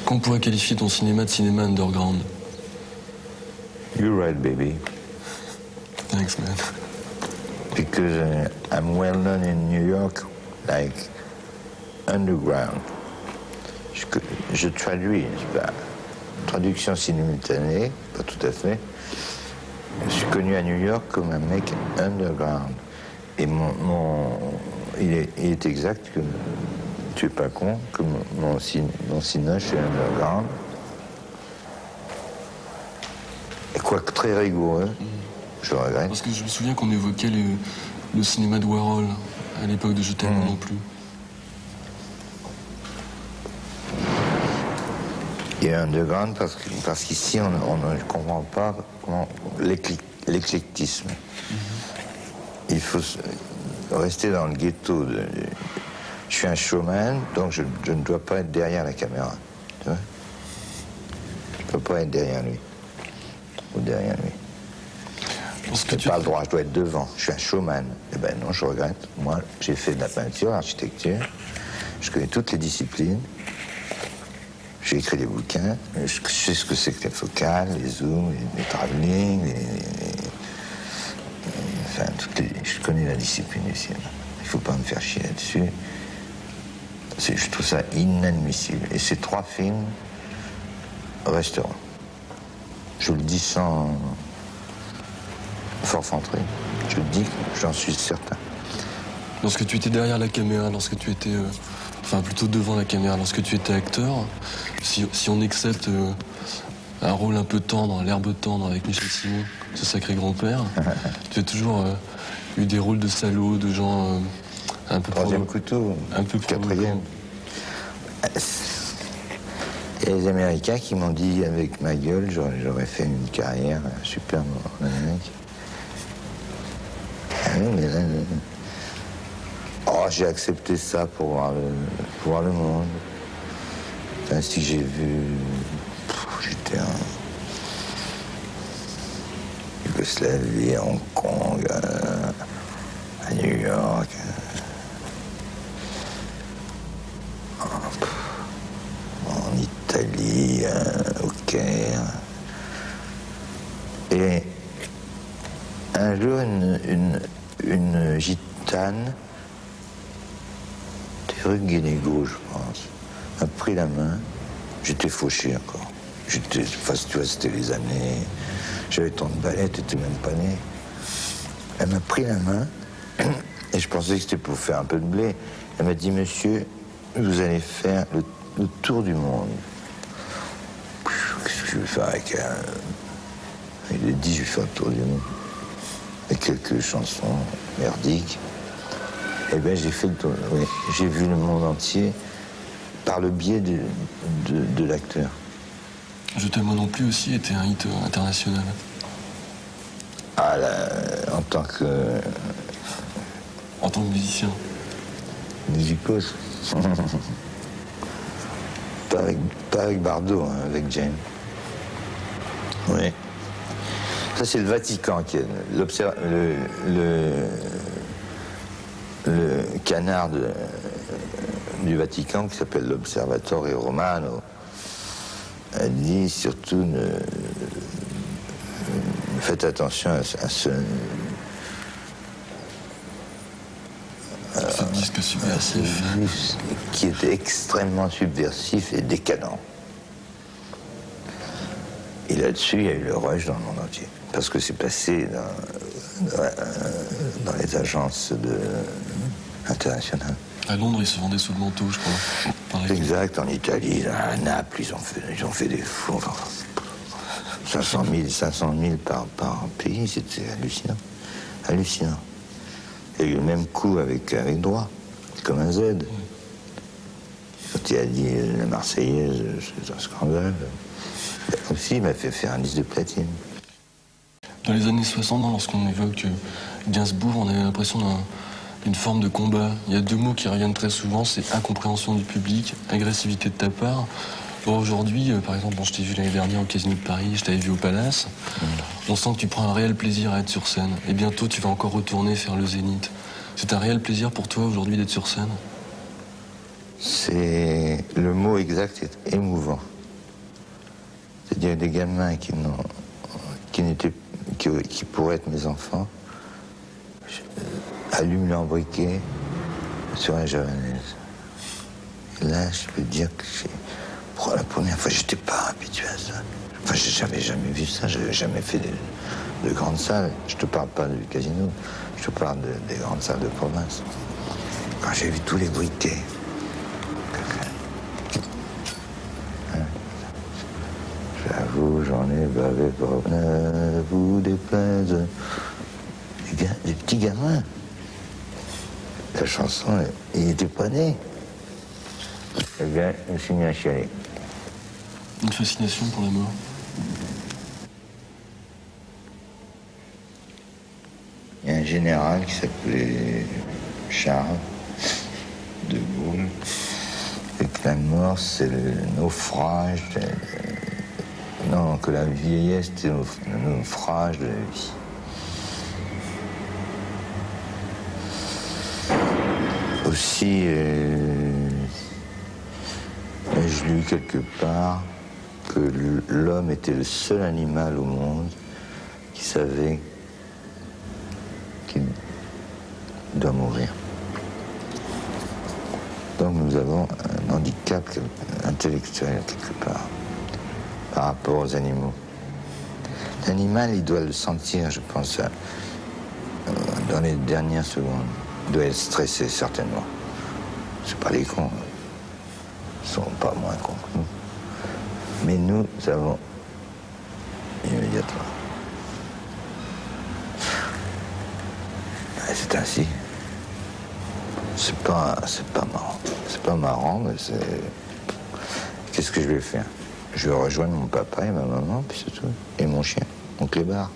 Qu'on pourrait qualifier ton cinéma de cinéma underground? You're right, baby. Thanks, man. Because I'm well known in New York, like underground. Je traduis, c'est pas traduction simultanée, pas tout à fait. Je suis connu à New York comme un mec underground. Et il est exact que tu es pas con, que mon cinéma, c'est underground. Et quoique très rigoureux, je le regrette. Parce que je me souviens qu'on évoquait le cinéma de Warhol à l'époque de Je t'aime non plus. Il est underground parce qu'ici, on ne comprend pas l'éclectisme. Il faut rester dans le ghetto. Je suis un showman, donc je ne dois pas être derrière la caméra. Tu vois? Je ne peux pas être derrière lui. Ou derrière lui. Je n'ai pas le droit, je dois être devant. Je suis un showman. Eh ben non, je regrette. Moi, j'ai fait de la peinture, l'architecture. Je connais toutes les disciplines. J'ai écrit des bouquins. Je sais ce que c'est que les focales, les zooms, les travelling, enfin, je connais la discipline du cinéma. Il ne faut pas me faire chier là-dessus. Je trouve ça inadmissible. Et ces 3 films resteront. Je le dis sans forfanterie. Je le dis, j'en suis certain. Lorsque tu étais derrière la caméra, lorsque tu étais... enfin, plutôt devant la caméra, lorsque tu étais acteur, si on accepte un rôle un peu tendre, l'herbe tendre avec Michel Simon, ce sacré grand-père, tu as toujours eu des rôles de salauds, de gens un peu... Troisième couteau, un peu quatrième. Il y a les Américains qui m'ont dit, avec ma gueule, j'aurais fait une carrière superbe en Amérique. Ah oui, mais là... Oh, j'ai accepté ça pour voir le monde. Ainsi que j'ai vu... J'étais en Yougoslavie, à Hong Kong, à New York... en Italie, au Caire. Et un jour, une gitane, des rues Guénégo, je pense, m'a pris la main. J'étais fauché encore. Enfin, tu vois, c'était les années. J'avais tant de balais, t'étais même pas né. Elle m'a pris la main, et je pensais que c'était pour faire un peu de blé. Elle m'a dit, monsieur, vous allez faire le tour du monde. Qu'est-ce que je vais faire avec elle? Il a dit, je vais faire le tour du monde. Et quelques chansons merdiques. Eh bien, j'ai fait le tour. Oui, j'ai vu le monde entier par le biais de l'acteur. Je t'aime moi non plus aussi était un hit international. Ah là, en tant que... En tant que musicien. Musicos. pas avec Bardot, hein, avec James. Oui. Ça, c'est le Vatican qui est le canard du Vatican qui s'appelle l'Observatore Romano. Elle dit surtout faites attention à ce disque subversif. Qui était extrêmement subversif et décadent. Et là-dessus, il y a eu le rush dans le monde entier. Parce que c'est passé dans les agences internationales. À Londres, ils se vendaient sous le manteau, je crois. Pareil. Exact, en Italie, à Naples, ils ont fait des fous. Enfin, 500 000 par pays, c'était hallucinant. Hallucinant. Il y a eu le même coup avec Droit, comme un Z. Oui. Quand il a dit la Marseillaise, c'est un scandale. Aussi, il m'a fait faire un disque de platine. Dans les années 60, lorsqu'on évoque Gainsbourg, on avait l'impression d'une forme de combat. Il y a 2 mots qui reviennent très souvent, c'est incompréhension du public, agressivité de ta part. Or, aujourd'hui, par exemple, je t'ai vu l'année dernière au Casino de Paris, je t'avais vu au Palace. On sent que tu prends un réel plaisir à être sur scène. Et bientôt, tu vas encore retourner faire le Zénith. C'est un réel plaisir pour toi aujourd'hui d'être sur scène? C'est... Le mot exact est émouvant. C'est-à-dire des gamins qui pourraient être mes enfants, allument leur briquet sur la javanaise. Et là, je peux dire que pour la première fois, j'étais pas habitué à ça. Enfin, j'avais jamais vu ça, j'avais jamais fait de grandes salles. Je te parle pas du casino, je te parle des grandes salles de province. Quand j'ai vu tous les briquets, j'avoue, j'en ai bavé pour ne vous déplaise. Des petits gamins. La chanson, il était pas né. Le gars, je me suis mis à chialer. Une fascination pour la mort. Il y a un général qui s'appelait Charles de Gaulle. Et que la mort, c'est le naufrage. Non, que la vieillesse, c'est le naufrage de la vie. Aussi, j'ai lu quelque part que l'homme était le seul animal au monde qui savait qu'il doit mourir. Donc nous avons un handicap intellectuel quelque part par rapport aux animaux. L'animal, il doit le sentir, je pense, dans les dernières secondes. Il doit être stressé, certainement. C'est pas les cons. Ils sont pas moins cons que nous. Mais nous avons immédiatement. Et c'est ainsi. C'est pas marrant. C'est pas marrant, mais c'est... Qu'est-ce que je vais faire? Je vais rejoindre mon papa et ma maman, puis c'est tout. Et mon chien, mon clébard.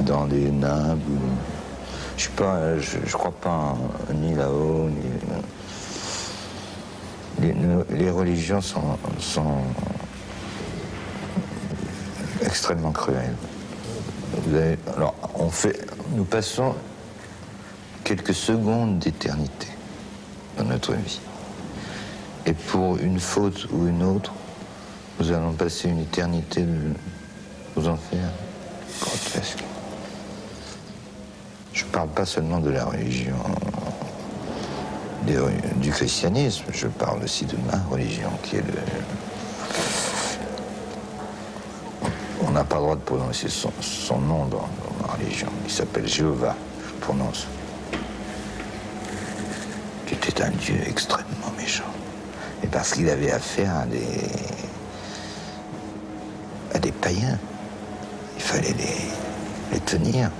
Dans des nimbles ou... Je sais pas, je crois pas ni là-haut, ni... Les religions sont extrêmement cruelles. Alors, nous passons quelques secondes d'éternité dans notre vie. Et pour une faute ou une autre, nous allons passer une éternité aux enfers grotesques. Je ne parle pas seulement de la religion, du christianisme, je parle aussi de ma religion, qui est On n'a pas le droit de prononcer son nom dans ma religion. Il s'appelle Jéhovah, je prononce. Qui était un dieu extrêmement méchant. Et parce qu'il avait affaire à des païens, il fallait les tenir.